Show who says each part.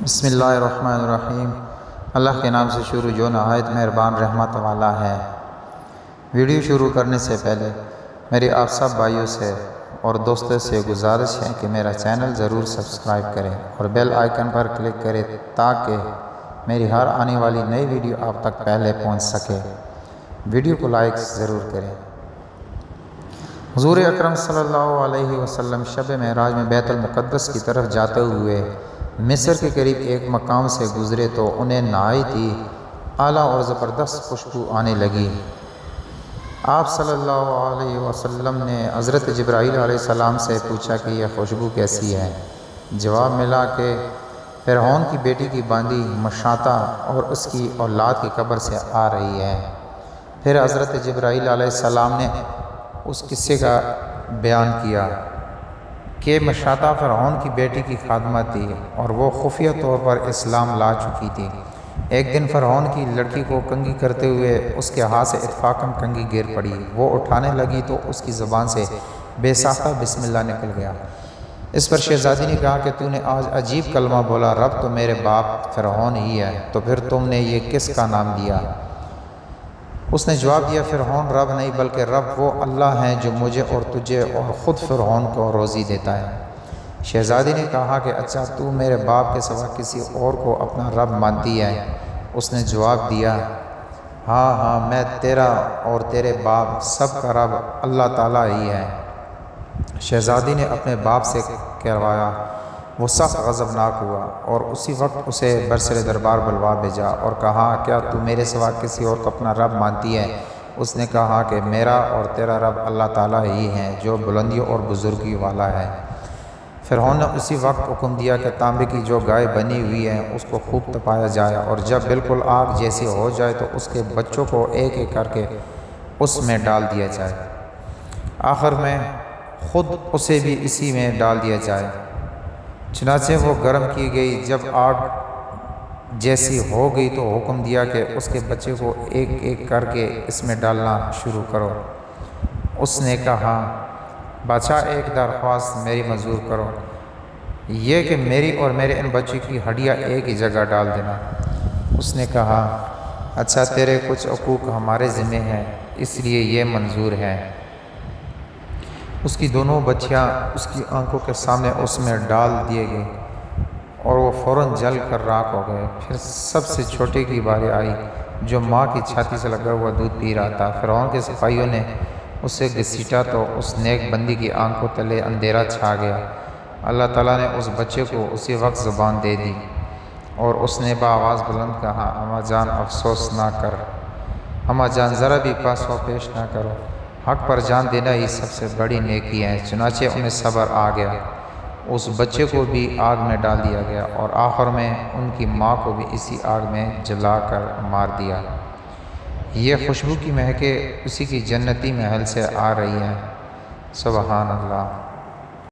Speaker 1: بسم اللہ الرحمن الرحیم۔ اللہ کے نام سے شروع جو نہایت مہربان رحمت والا ہے۔ ویڈیو شروع کرنے سے پہلے میری آپ سب بھائیوں سے اور دوستوں سے گزارش ہے کہ میرا چینل ضرور سبسکرائب کریں اور بیل آئیکن پر کلک کریں تاکہ میری ہر آنے والی نئی ویڈیو آپ تک پہلے پہنچ سکے۔ ویڈیو کو لائک ضرور کریں۔ حضور اکرم صلی اللہ علیہ وسلم شب معراج میں بیت المقدس کی طرف جاتے ہوئے مصر کے قریب ایک مقام سے گزرے تو انہیں نہایت ہی اعلیٰ اور زبردست خوشبو آنے لگی۔ آپ صلی اللہ علیہ وسلم نے حضرت جبرائیل علیہ السلام سے پوچھا کہ یہ خوشبو کیسی ہے؟ جواب ملا کہ فرعون کی بیٹی کی باندی مشاطہ اور اس کی اولاد کی قبر سے آ رہی ہے۔ پھر حضرت جبرائیل علیہ السلام نے اس قصے کا بیان کیا کہ مشاطہ فرعون کی بیٹی کی خادمہ تھی اور وہ خفیہ طور پر اسلام لا چکی تھی۔ ایک دن فرعون کی لڑکی کو کنگھی کرتے ہوئے اس کے ہاتھ سے اتفاقاً کنگھی گر پڑی۔ وہ اٹھانے لگی تو اس کی زبان سے بے ساختہ بسم اللہ نکل گیا۔ اس پر شہزادی نے کہا کہ تو نے آج عجیب کلمہ بولا، رب تو میرے باپ فرعون ہی ہے، تو پھر تم نے یہ کس کا نام دیا؟ اس نے جواب دیا، فرعون رب نہیں بلکہ رب وہ اللہ ہیں جو مجھے اور تجھے اور خود فرعون کو روزی دیتا ہے۔ شہزادی نے کہا کہ اچھا تو میرے باپ کے سوا کسی اور کو اپنا رب مانتی ہے؟ اس نے جواب دیا، ہاں میں تیرا اور تیرے باپ سب کا رب اللہ تعالیٰ ہی ہے۔ شہزادی نے اپنے باپ سے کہوایا، وہ سخت غضبناک ہوا اور اسی وقت اسے برسر دربار بلوا بھیجا اور کہا، کیا تو میرے سوا کسی اور کو اپنا رب مانتی ہے؟ اس نے کہا کہ میرا اور تیرا رب اللہ تعالیٰ ہی ہے جو بلندی اور بزرگی والا ہے۔ فرعون نے اسی وقت حکم دیا کہ تانبے کی جو گائے بنی ہوئی ہے اس کو خوب تپایا جائے اور جب بالکل آگ جیسی ہو جائے تو اس کے بچوں کو ایک ایک کر کے اس میں ڈال دیا جائے، آخر میں خود اسے بھی اسی میں ڈال دیا جائے۔ چنانچہ وہ گرم کی گئی، جب آگ جیسی ہو گئی تو حکم دیا کہ اس کے بچے کو ایک ایک کر کے اس میں ڈالنا شروع کرو۔ اس نے کہا، بادشاہ ایک درخواست میری منظور کرو، یہ کہ میری اور میرے ان بچوں کی ہڈیاں ایک ہی جگہ ڈال دینا۔ اس نے کہا، اچھا تیرے کچھ حقوق ہمارے ذمہ ہیں اس لیے یہ منظور ہے۔ اس کی دونوں بچیاں اس کی آنکھوں کے سامنے اس میں ڈال دیے گئے اور وہ فوراً جل کر راکھ ہو گئے۔ پھر سب سے چھوٹے کی باری آئی جو ماں کی چھاتی سے لگا ہوا دودھ پی رہا تھا۔ فرعون کے سپاہیوں نے اسے گھسیٹا تو اس نیک بندی کی آنکھوں تلے اندھیرا چھا گیا۔ اللہ تعالیٰ نے اس بچے کو اسی وقت زبان دے دی اور اس نے بآواز بلند کہا، اماں جان افسوس نہ کر، اماں جان ذرا بھی پاس و پیش نہ کرو، حق پر جان دینا ہی سب سے بڑی نیکی ہے۔ چنانچہ انہیں صبر آ گیا، اس بچے کو بھی آگ میں ڈال دیا گیا اور آخر میں ان کی ماں کو بھی اسی آگ میں جلا کر مار دیا۔ یہ خوشبو کی مہکیں اسی کی جنتی محل سے آ رہی ہیں۔ سبحان اللہ۔